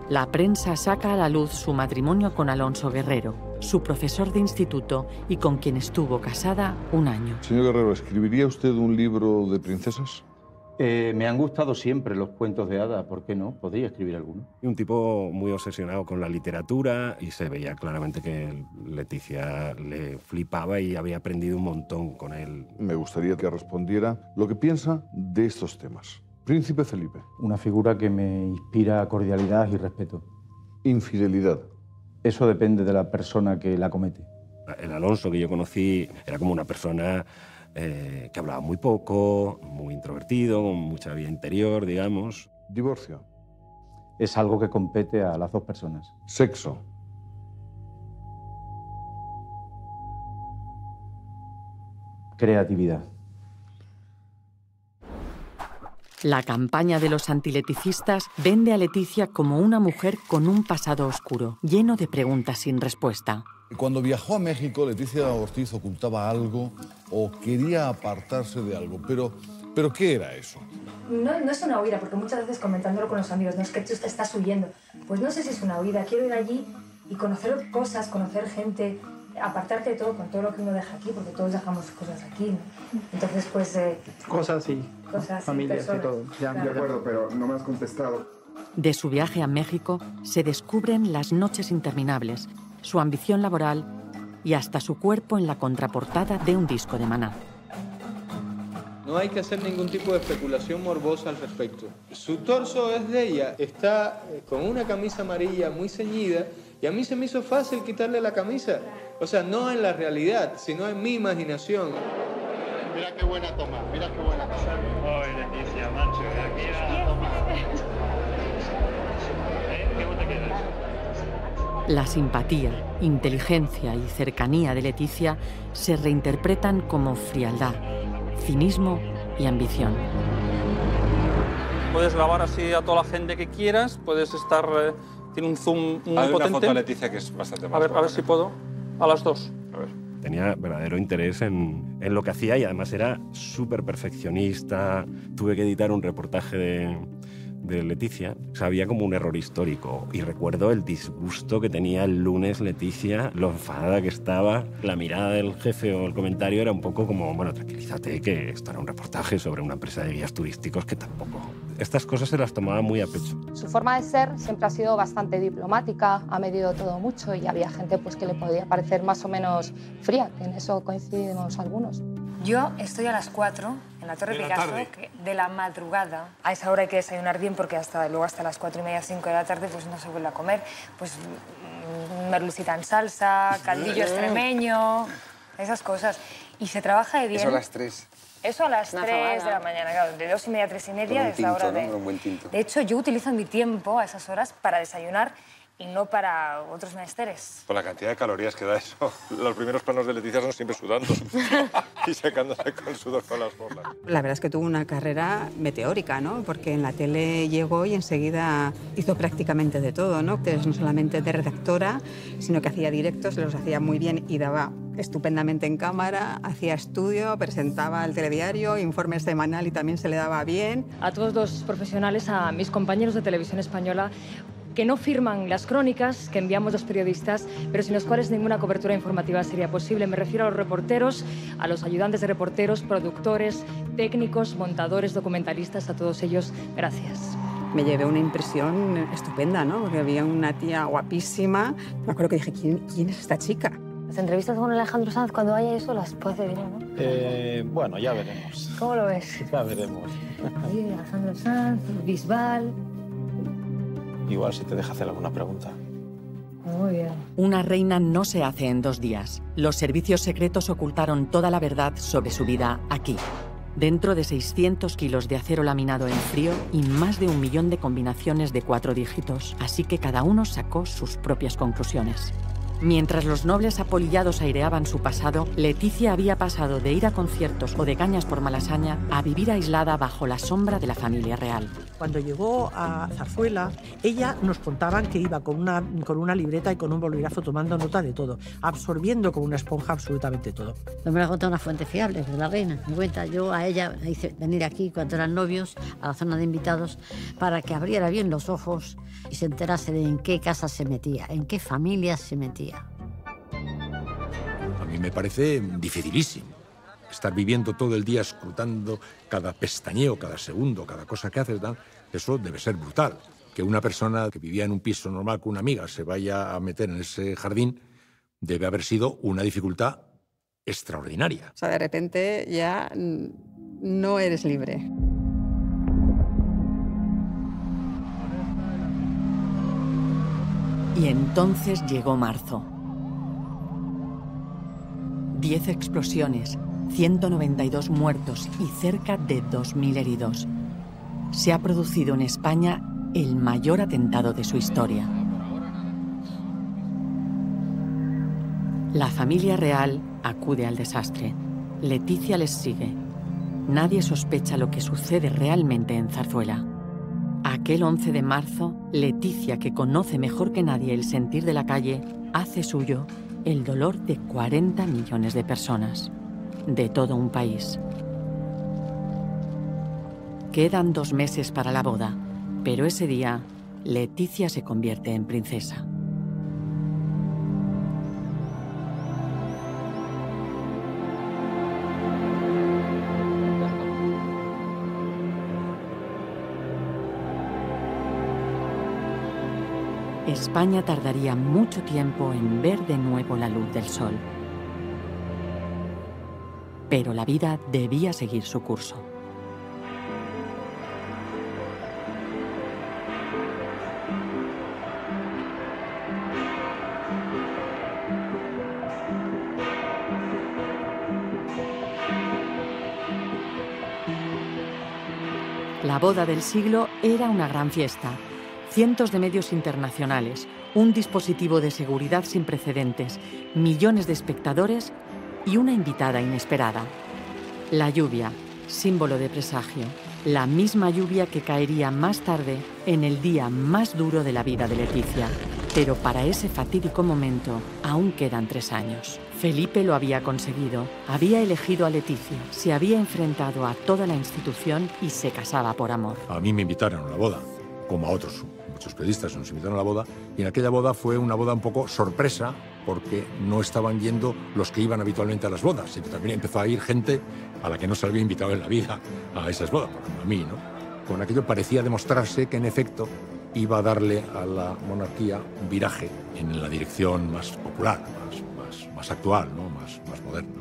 La prensa saca a la luz su matrimonio con Alonso Guerrero, su profesor de instituto y con quien estuvo casada un año. Señor Guerrero, ¿escribiría usted un libro de princesas? Me han gustado siempre los cuentos de hadas, ¿por qué no? ¿Podría escribir alguno? Un tipo muy obsesionado con la literatura y se veía claramente que Leticia le flipaba y había aprendido un montón con él. Me gustaría que respondiera lo que piensa de estos temas. Príncipe Felipe. Una figura que me inspira cordialidad y respeto. Infidelidad. Eso depende de la persona que la comete. El Alonso que yo conocí era como una persona que hablaba muy poco, muy introvertido, con mucha vida interior, digamos. Divorcio. Es algo que compete a las dos personas. Sexo. Creatividad. La campaña de los antileticistas vende a Leticia como una mujer con un pasado oscuro, lleno de preguntas sin respuesta. Cuando viajó a México, Leticia Ortiz ocultaba algo o quería apartarse de algo. ¿Pero qué era eso? No es una huida, porque muchas veces comentándolo con los amigos, no es que tú te estás huyendo. Pues no sé si es una huida, quiero ir allí y conocer cosas, conocer gente, apartarte de todo, con todo lo que uno deja aquí, porque todos dejamos cosas aquí, ¿no? Entonces, pues... cosas y familias y todo. Ya, claro. De acuerdo, pero no me has contestado. De su viaje a México se descubren las noches interminables, su ambición laboral y hasta su cuerpo en la contraportada de un disco de Maná. No hay que hacer ningún tipo de especulación morbosa al respecto. Su torso es de ella, está con una camisa amarilla muy ceñida y a mí se me hizo fácil quitarle la camisa. O sea, no en la realidad, sino en mi imaginación. Mira qué buena toma, mira qué buena toma. Ay, Leticia, macho, de aquí a toma. ¿Cómo te quedas? La simpatía, inteligencia y cercanía de Leticia se reinterpretan como frialdad, cinismo y ambición. Puedes grabar así a toda la gente que quieras, puedes estar... tiene un zoom muy potente. Hay una foto de Leticia que es bastante más... A ver si puedo. A las dos. A ver. Tenía verdadero interés en lo que hacía y además era súper perfeccionista. Tuve que editar un reportaje de Leticia. O sea, había como un error histórico. Y recuerdo el disgusto que tenía el lunes Leticia, lo enfadada que estaba. La mirada del jefe o el comentario era un poco como, bueno, tranquilízate, que esto era un reportaje sobre una empresa de guías turísticos que tampoco... Estas cosas se las tomaba muy a pecho. Su forma de ser siempre ha sido bastante diplomática, ha medido todo mucho y había gente pues, que le podía parecer más o menos fría, que en eso coincidimos algunos. Yo estoy a las 4 en la Torre Picasso, de la madrugada. A esa hora hay que desayunar bien porque luego hasta las 4:30, 5 de la tarde pues no se vuelve a comer. Pues merlucita en salsa, caldillo extremeño, esas cosas. Y se trabaja de bien. Eso a las 3. Eso a las 3 de la mañana, claro, de 2:30 a 3:30 es la hora de... Un buen tinto. De hecho, yo utilizo mi tiempo a esas horas para desayunar y no para otros menesteres. Por la cantidad de calorías que da eso. Los primeros planos de Leticia son siempre sudando y secándose con sudor con las bolas. La verdad es que tuvo una carrera meteórica, ¿no? Porque en la tele llegó y enseguida hizo prácticamente de todo, ¿no? No solamente de redactora, sino que hacía directos, los hacía muy bien y daba estupendamente en cámara, hacía estudio, presentaba el telediario, informe semanal y también se le daba bien. A todos los profesionales, a mis compañeros de Televisión Española, que no firman las crónicas que enviamos los periodistas, pero sin los cuales ninguna cobertura informativa sería posible. Me refiero a los reporteros, a los ayudantes de reporteros, productores, técnicos, montadores, documentalistas, a todos ellos, gracias. Me llevé una impresión estupenda, ¿no? Porque había una tía guapísima. Me acuerdo que dije, ¿quién es esta chica? Las entrevistas con Alejandro Sanz, cuando haya eso, las puede hacer bien, ¿no? Bueno, ya veremos. ¿Cómo lo ves? Ya veremos. Sí, Alejandro Sanz, Bisbal. Igual si te deja hacer alguna pregunta. Muy bien. Una reina no se hace en 2 días. Los servicios secretos ocultaron toda la verdad sobre su vida aquí, dentro de 600 kilos de acero laminado en frío y más de 1 millón de combinaciones de 4 dígitos. Así que cada uno sacó sus propias conclusiones. Mientras los nobles apolillados aireaban su pasado, Leticia había pasado de ir a conciertos o de cañas por Malasaña a vivir aislada bajo la sombra de la familia real. Cuando llegó a Zarzuela, ella nos contaban que iba con una libreta y con un bolígrafo tomando nota de todo, absorbiendo como una esponja absolutamente todo. No me lo ha contado una fuente fiable, de la reina. Me cuenta, yo a ella la hice venir aquí cuando eran novios, a la zona de invitados, para que abriera bien los ojos y se enterase de en qué casa se metía, en qué familia se metía. A mí me parece dificilísimo estar viviendo todo el día escrutando cada pestañeo, cada segundo, cada cosa que haces. Eso debe ser brutal. Que una persona que vivía en un piso normal con una amiga se vaya a meter en ese jardín debe haber sido una dificultad extraordinaria. O sea, de repente ya no eres libre. Y entonces llegó marzo. 10 explosiones, 192 muertos y cerca de 2.000 heridos. Se ha producido en España el mayor atentado de su historia. La familia real acude al desastre. Leticia les sigue. Nadie sospecha lo que sucede realmente en Zarzuela. Aquel 11 de marzo, Leticia, que conoce mejor que nadie el sentir de la calle, hace suyo el dolor de 40 millones de personas, de todo un país. Quedan 2 meses para la boda, pero ese día, Leticia se convierte en princesa. España tardaría mucho tiempo en ver de nuevo la luz del sol. Pero la vida debía seguir su curso. La boda del siglo era una gran fiesta. Cientos de medios internacionales, un dispositivo de seguridad sin precedentes, millones de espectadores y una invitada inesperada. La lluvia, símbolo de presagio, la misma lluvia que caería más tarde en el día más duro de la vida de Leticia. Pero para ese fatídico momento aún quedan 3 años. Felipe lo había conseguido, había elegido a Leticia, se había enfrentado a toda la institución y se casaba por amor. A mí me invitaron a la boda, como a otros. Muchos periodistas nos invitaron a la boda y en aquella boda fue una boda un poco sorpresa porque no estaban yendo los que iban habitualmente a las bodas, sino también empezó a ir gente a la que no se había invitado en la vida a esas bodas, por ejemplo a mí, ¿no? Con aquello parecía demostrarse que en efecto iba a darle a la monarquía un viraje en la dirección más popular, más actual, ¿no? más moderna.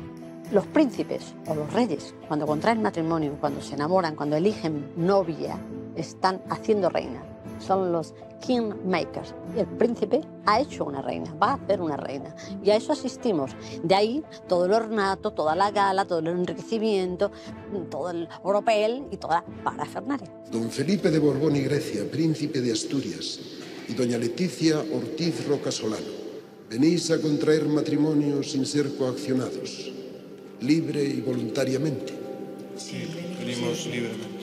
Los príncipes o los reyes, cuando contraen matrimonio, cuando se enamoran, cuando eligen novia, están haciendo reina. Son los kingmakers. El príncipe ha hecho una reina, va a hacer una reina. Y a eso asistimos. De ahí todo el ornato, toda la gala, todo el enriquecimiento, todo el oropel y toda la parafernalia. Don Felipe de Borbón y Grecia, príncipe de Asturias, y doña Leticia Ortiz Roca Solano, venís a contraer matrimonio sin ser coaccionados, libre y voluntariamente. Sí, venimos libremente.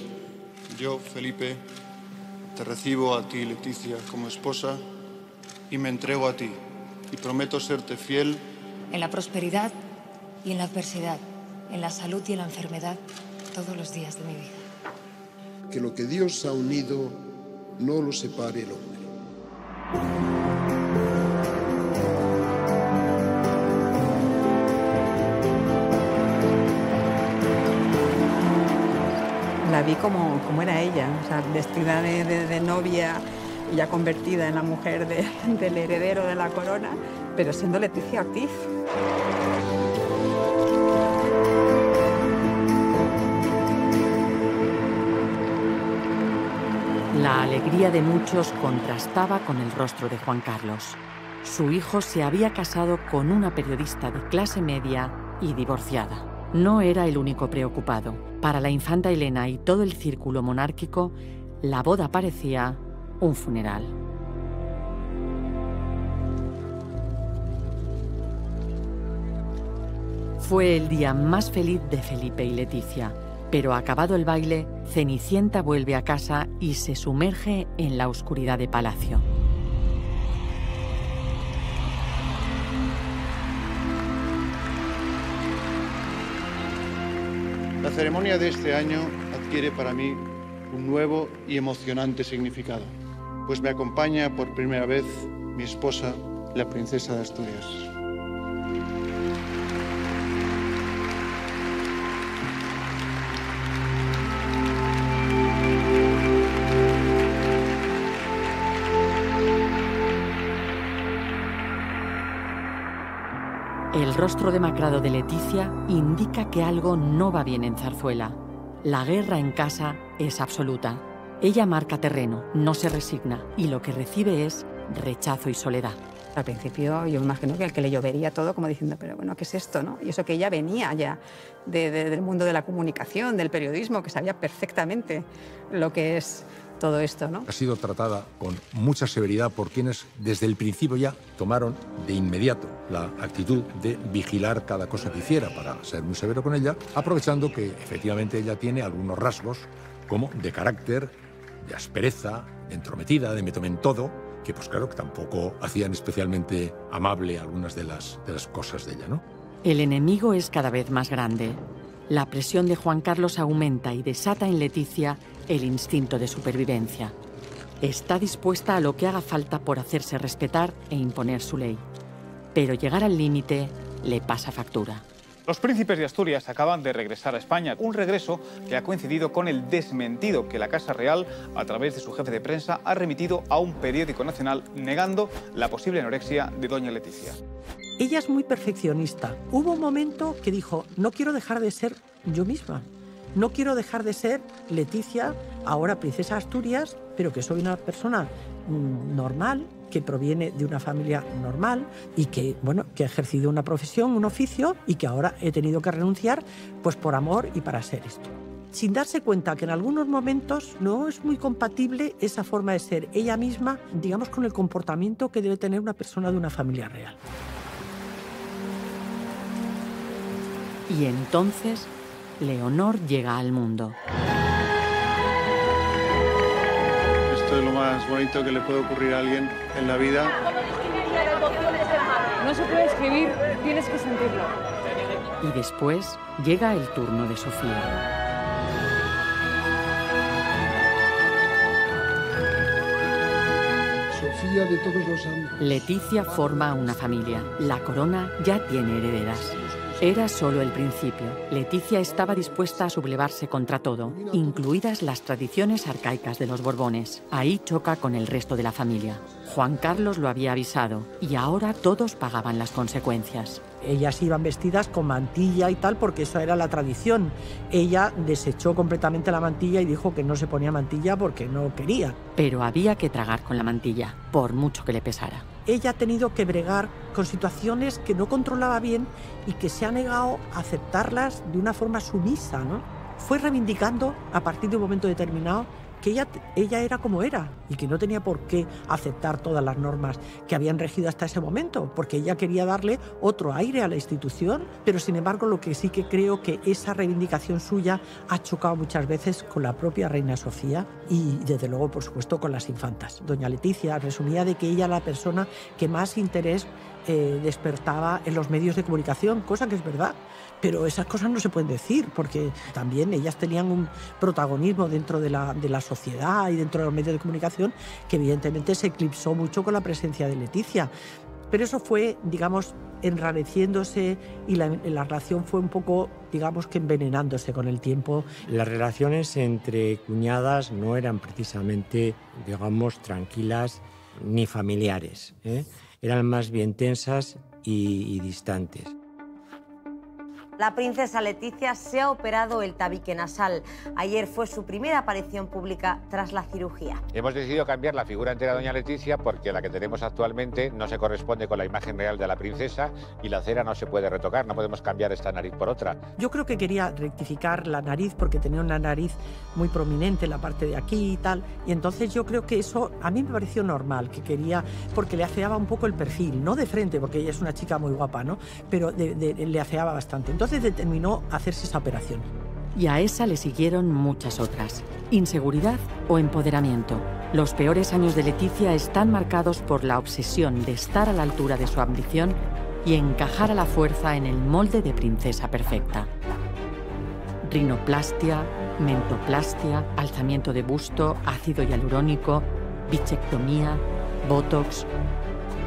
Yo, Felipe, te recibo a ti, Leticia, como esposa y me entrego a ti. Y prometo serte fiel En la prosperidad y en la adversidad, en la salud y en la enfermedad, todos los días de mi vida. Que lo que Dios ha unido no lo separe el hombre. La vi como era ella, o sea, vestida de novia y ya convertida en la mujer del heredero de la corona, pero siendo Leticia Ortiz. La alegría de muchos contrastaba con el rostro de Juan Carlos. Su hijo se había casado con una periodista de clase media y divorciada. No era el único preocupado. Para la infanta Elena y todo el círculo monárquico, la boda parecía un funeral. Fue el día más feliz de Felipe y Leticia, pero acabado el baile, Cenicienta vuelve a casa y se sumerge en la oscuridad de palacio. La ceremonia de este año adquiere para mí un nuevo y emocionante significado, pues me acompaña por primera vez mi esposa, la princesa de Asturias. El rostro demacrado de Leticia indica que algo no va bien en Zarzuela. La guerra en casa es absoluta. Ella marca terreno, no se resigna, y lo que recibe es rechazo y soledad. Al principio yo me imagino que le llovería todo como diciendo, pero bueno, ¿qué es esto, no? Y eso que ella venía ya del mundo de la comunicación, del periodismo, que sabía perfectamente lo que es todo esto, ¿no? Ha sido tratada con mucha severidad por quienes desde el principio ya tomaron de inmediato la actitud de vigilar cada cosa que hiciera para ser muy severo con ella, aprovechando que efectivamente ella tiene algunos rasgos como de carácter, de aspereza, de entrometida, de me tomen todo, que pues claro, que tampoco hacían especialmente amable algunas de las cosas de ella, ¿no? El enemigo es cada vez más grande. La presión de Juan Carlos aumenta y desata en Leticia el instinto de supervivencia. Está dispuesta a lo que haga falta por hacerse respetar e imponer su ley. Pero llegar al límite le pasa factura. Los príncipes de Asturias acaban de regresar a España, un regreso que ha coincidido con el desmentido que la Casa Real, a través de su jefe de prensa, ha remitido a un periódico nacional negando la posible anorexia de doña Leticia. Ella es muy perfeccionista. Hubo un momento que dijo, no quiero dejar de ser yo misma. No quiero dejar de ser Leticia, ahora princesa de Asturias, pero que soy una persona normal, que proviene de una familia normal y que, bueno, que ha ejercido una profesión, un oficio y que ahora he tenido que renunciar pues por amor y para ser esto. Sin darse cuenta que en algunos momentos no es muy compatible esa forma de ser ella misma, digamos, con el comportamiento que debe tener una persona de una familia real. Y entonces Leonor llega al mundo. Esto es lo más bonito que le puede ocurrir a alguien en la vida. No se puede escribir, tienes que sentirlo. Y después llega el turno de Sofía. Sofía de todos los santos. Leticia forma una familia. La corona ya tiene herederas. Era solo el principio. Leticia estaba dispuesta a sublevarse contra todo, incluidas las tradiciones arcaicas de los Borbones. Ahí choca con el resto de la familia. Juan Carlos lo había avisado y ahora todos pagaban las consecuencias. Ellas iban vestidas con mantilla y tal porque eso era la tradición. Ella desechó completamente la mantilla y dijo que no se ponía mantilla porque no quería. Pero había que tragar con la mantilla, por mucho que le pesara. Ella ha tenido que bregar con situaciones que no controlaba bien y que se ha negado a aceptarlas de una forma sumisa, ¿no? Fue reivindicando a partir de un momento determinado que ella era como era y que no tenía por qué aceptar todas las normas que habían regido hasta ese momento, porque ella quería darle otro aire a la institución, pero sin embargo lo que sí que creo que esa reivindicación suya ha chocado muchas veces con la propia reina Sofía y desde luego por supuesto con las infantas. Doña Leticia resumía de que ella era la persona que más interés despertaba en los medios de comunicación, cosa que es verdad. Pero esas cosas no se pueden decir, porque también ellas tenían un protagonismo dentro de la sociedad y dentro de los medios de comunicación que evidentemente se eclipsó mucho con la presencia de Leticia. Pero eso fue, digamos, enrareciéndose y la relación fue un poco, digamos, que envenenándose con el tiempo. Las relaciones entre cuñadas no eran precisamente, digamos, tranquilas ni familiares, ¿eh? Eran más bien tensas y distantes. La princesa Leticia se ha operado el tabique nasal. Ayer fue su primera aparición pública tras la cirugía. Hemos decidido cambiar la figura entera de doña Leticia porque la que tenemos actualmente no se corresponde con la imagen real de la princesa y la cera no se puede retocar, no podemos cambiar esta nariz por otra. Yo creo que quería rectificar la nariz porque tenía una nariz muy prominente en la parte de aquí y tal, y entonces yo creo que eso a mí me pareció normal, que quería, porque le afeaba un poco el perfil, no de frente, porque ella es una chica muy guapa, ¿no? Pero le afeaba bastante. Entonces determinó hacerse esa operación. Y a esa le siguieron muchas otras. Inseguridad o empoderamiento. Los peores años de Leticia están marcados por la obsesión de estar a la altura de su ambición y encajar a la fuerza en el molde de princesa perfecta. Rinoplastia, mentoplastia, alzamiento de busto, ácido hialurónico, bichectomía, botox.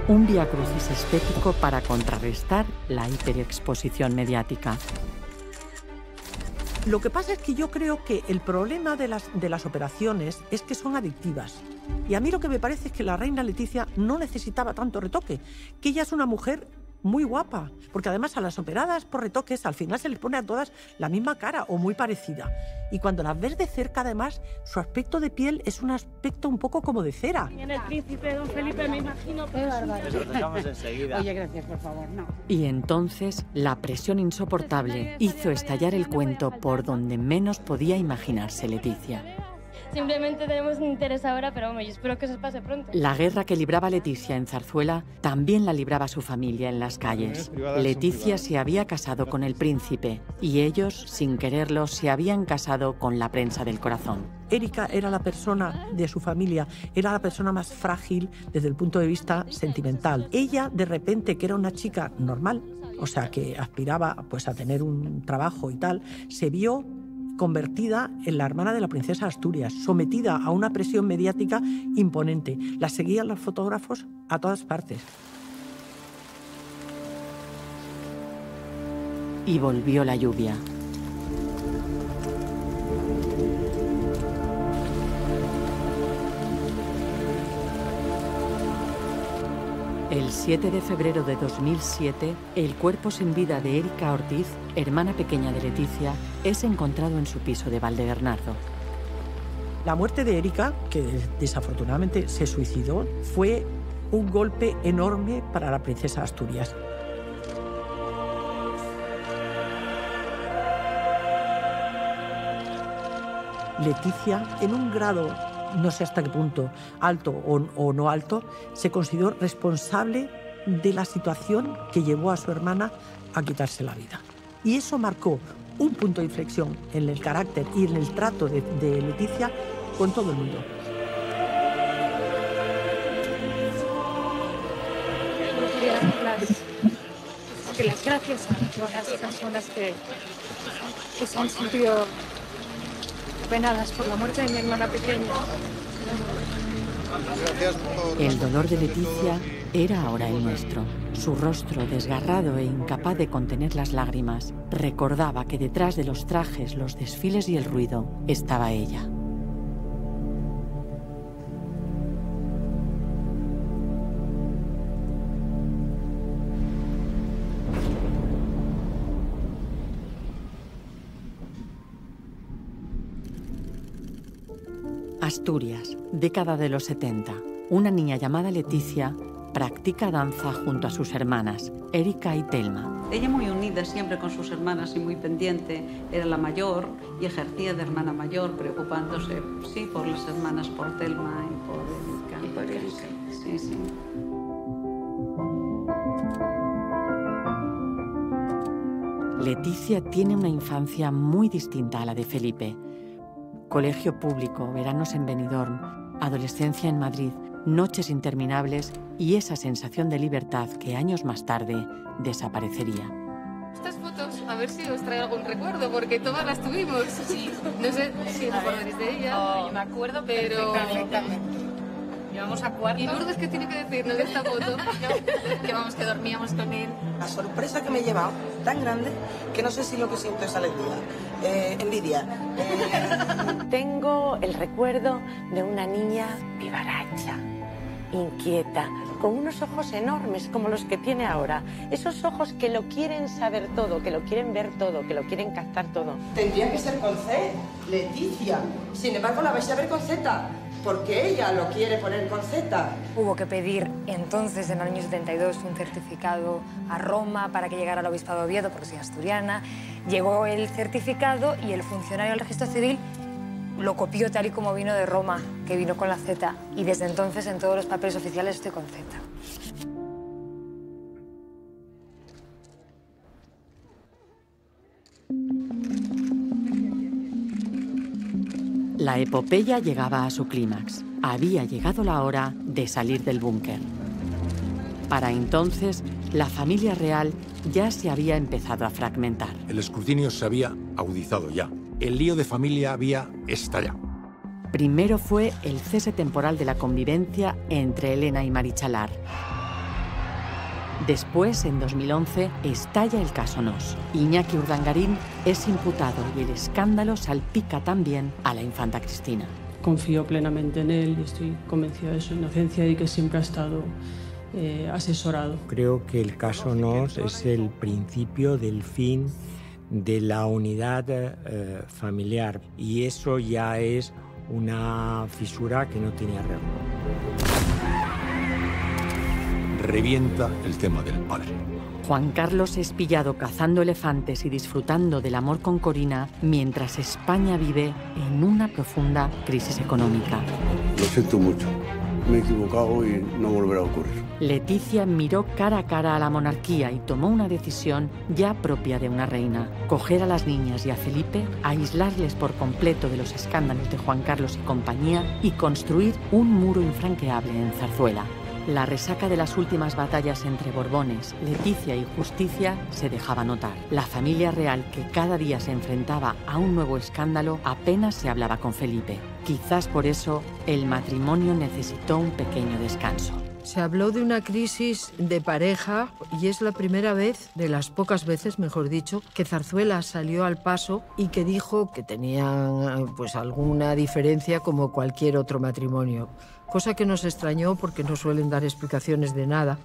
Un viacrucis estético para contrarrestar la hiperexposición mediática. Lo que pasa es que yo creo que el problema de las operaciones es que son adictivas. Y a mí lo que me parece es que la reina Leticia no necesitaba tanto retoque, que ella es una mujer muy guapa, porque además a las operadas por retoques al final se les pone a todas la misma cara o muy parecida. Y cuando las ves de cerca, además, su aspecto de piel es un aspecto un poco como de cera. En el príncipe don Felipe, me imagino. Qué barbaridad. Eso lo dejamos enseguida. Oye, gracias, por favor, no. Y entonces la presión insoportable hizo estallar el cuento por donde menos podía imaginarse Leticia. Simplemente tenemos un interés ahora, pero bueno, yo espero que se pase pronto. La guerra que libraba Leticia en Zarzuela también la libraba su familia en las calles. Leticia se había casado con el príncipe y ellos, sin quererlo, se habían casado con la prensa del corazón. Erika era la persona de su familia, era la persona más frágil desde el punto de vista sentimental. Ella, de repente, que era una chica normal, o sea, que aspiraba pues a tener un trabajo y tal, se vio convertida en la hermana de la princesa de Asturias, sometida a una presión mediática imponente. La seguían los fotógrafos a todas partes. Y volvió la lluvia. El 7 de febrero de 2007, el cuerpo sin vida de Erika Ortiz, hermana pequeña de Leticia, es encontrado en su piso de Valdebernardo. La muerte de Erika, que desafortunadamente se suicidó, fue un golpe enorme para la princesa de Asturias. Leticia, en un grado, no sé hasta qué punto, alto o no alto, se consideró responsable de la situación que llevó a su hermana a quitarse la vida. Y eso marcó un punto de inflexión en el carácter y en el trato de Leticia con todo el mundo. Las gracias a todas las personas que se han sentido penadas por la muerte de mi hermana pequeña. El dolor de Leticia era ahora el nuestro. Su rostro, desgarrado e incapaz de contener las lágrimas, recordaba que detrás de los trajes, los desfiles y el ruido estaba ella. Asturias, década de los 70. Una niña llamada Leticia practica danza junto a sus hermanas, Erika y Telma. Ella muy unida siempre con sus hermanas y muy pendiente. Era la mayor y ejercía de hermana mayor, preocupándose, sí, por las hermanas, por Telma y por Erika. Sí, sí. Leticia tiene una infancia muy distinta a la de Felipe. Colegio público, veranos en Benidorm, adolescencia en Madrid, noches interminables y esa sensación de libertad que años más tarde desaparecería. Estas fotos, a ver si os trae algún recuerdo, porque todas las tuvimos. Sí. No sé si os acordaréis de ella. Oh, me acuerdo, pero perfectamente. Llevamos a cuarto. ¿Y Lourdes qué tiene que decirnos de esta foto? Que vamos, que dormíamos con él. La sorpresa que me he llevado, tan grande, que no sé si lo que siento es alegría, envidia. Tengo el recuerdo de una niña vivaracha, inquieta, con unos ojos enormes como los que tiene ahora. Esos ojos que lo quieren saber todo, que lo quieren ver todo, que lo quieren captar todo. Tendría que ser con C, Leticia. Sin embargo, la vais a ver con Z, porque ella lo quiere poner con Z. Hubo que pedir entonces, en el año 72, un certificado a Roma para que llegara al Obispado de Oviedo, porque soy asturiana. Llegó el certificado y el funcionario del registro civil lo copió tal y como vino de Roma, que vino con la Z. Y desde entonces en todos los papeles oficiales estoy con Z. La epopeya llegaba a su clímax. Había llegado la hora de salir del búnker. Para entonces, la familia real ya se había empezado a fragmentar. El escrutinio se había agudizado ya. El lío de familia había estallado. Primero fue el cese temporal de la convivencia entre Elena y Marichalar. Después, en 2011, estalla el caso Nos. Iñaki Urdangarín es imputado y el escándalo salpica también a la infanta Cristina. Confío plenamente en él y estoy convencida de su inocencia y que siempre ha estado asesorado. Creo que el caso Nos es el principio del fin de la unidad familiar y eso ya es una fisura que no tenía arreglo. Revienta el tema del padre. Juan Carlos es pillado cazando elefantes y disfrutando del amor con Corina mientras España vive en una profunda crisis económica. Lo siento mucho. Me he equivocado y no volverá a ocurrir. Leticia miró cara a cara a la monarquía y tomó una decisión ya propia de una reina: coger a las niñas y a Felipe, aislarles por completo de los escándalos de Juan Carlos y compañía y construir un muro infranqueable en Zarzuela. La resaca de las últimas batallas entre Borbones, Leticia y Justicia se dejaba notar. La familia real, que cada día se enfrentaba a un nuevo escándalo, apenas se hablaba con Felipe. Quizás por eso el matrimonio necesitó un pequeño descanso. Se habló de una crisis de pareja y es la primera vez, de las pocas veces, mejor dicho, que Zarzuela salió al paso y que dijo que tenían pues alguna diferencia como cualquier otro matrimonio. Cosa que nos extrañó porque no suelen dar explicaciones de nada,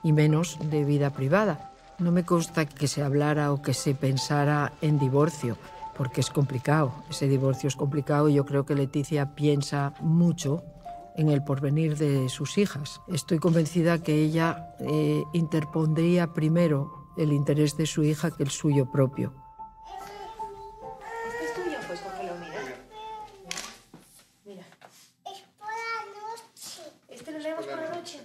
y menos de vida privada. No me consta que se hablara o que se pensara en divorcio, porque es complicado. Ese divorcio es complicado y yo creo que Leticia piensa mucho en el porvenir de sus hijas. Estoy convencida que ella interpondría primero el interés de su hija que el suyo propio. ¿Este es tuyo? Pues cógelo, mira. Mira. Es por la noche. ¿Este lo leemos por la noche?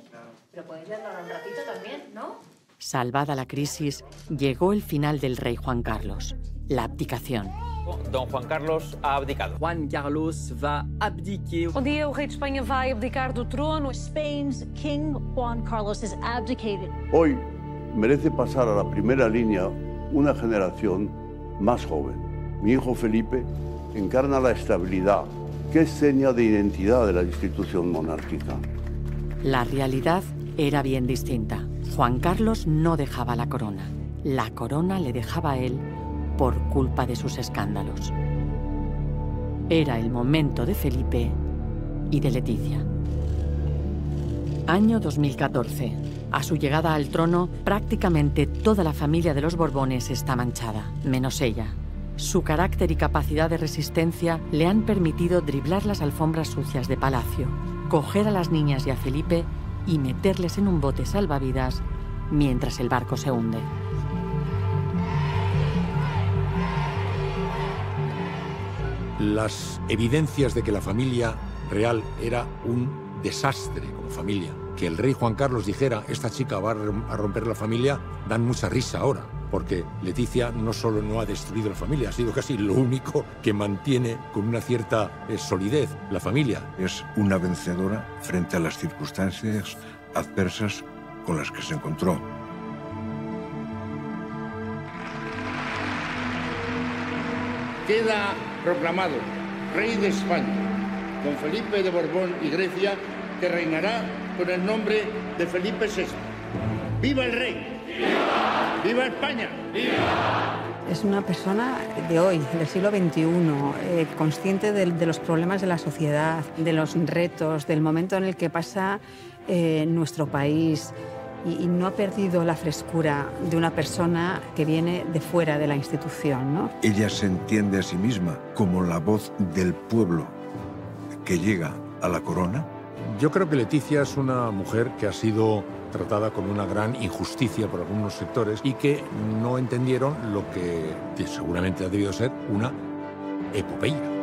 Pero podéis leerlo un ratito también, ¿no? Salvada la crisis, llegó el final del rey Juan Carlos, la abdicación. Don Juan Carlos ha abdicado. Juan Carlos va abdicar. Bom dia, o rei de Espanha vai abdicar do trono. Spain's King Juan Carlos has abdicated. Hoy merece pasar a la primera línea una generación más joven. Mi hijo Felipe encarna la estabilidad, que es seña de identidad de la institución monárquica. La realidad era bien distinta. Juan Carlos no dejaba la corona. La corona le dejaba a él por culpa de sus escándalos. Era el momento de Felipe y de Leticia. Año 2014. A su llegada al trono, prácticamente toda la familia de los Borbones está manchada, menos ella. Su carácter y capacidad de resistencia le han permitido driblar las alfombras sucias de palacio, coger a las niñas y a Felipe y meterles en un bote salvavidas mientras el barco se hunde. Las evidencias de que la familia real era un desastre como familia, que el rey Juan Carlos dijera esta chica va a romper la familia, dan mucha risa ahora. porque Leticia no solo no ha destruido la familia, ha sido casi lo único que mantiene con una cierta solidez la familia. Es una vencedora frente a las circunstancias adversas con las que se encontró. Queda proclamado rey de España, don Felipe de Borbón y Grecia, que reinará con el nombre de Felipe VI. ¡Viva el rey! ¡Viva! ¡Viva España! ¡Viva! Es una persona de hoy, del siglo XXI, consciente de los problemas de la sociedad, de los retos, del momento en el que pasa nuestro país, y no ha perdido la frescura de una persona que viene de fuera de la institución, ¿no? Ella se entiende a sí misma como la voz del pueblo que llega a la corona. Yo creo que Leticia es una mujer que ha sido tratada con una gran injusticia por algunos sectores y que no entendieron lo que seguramente ha debido ser una epopeya.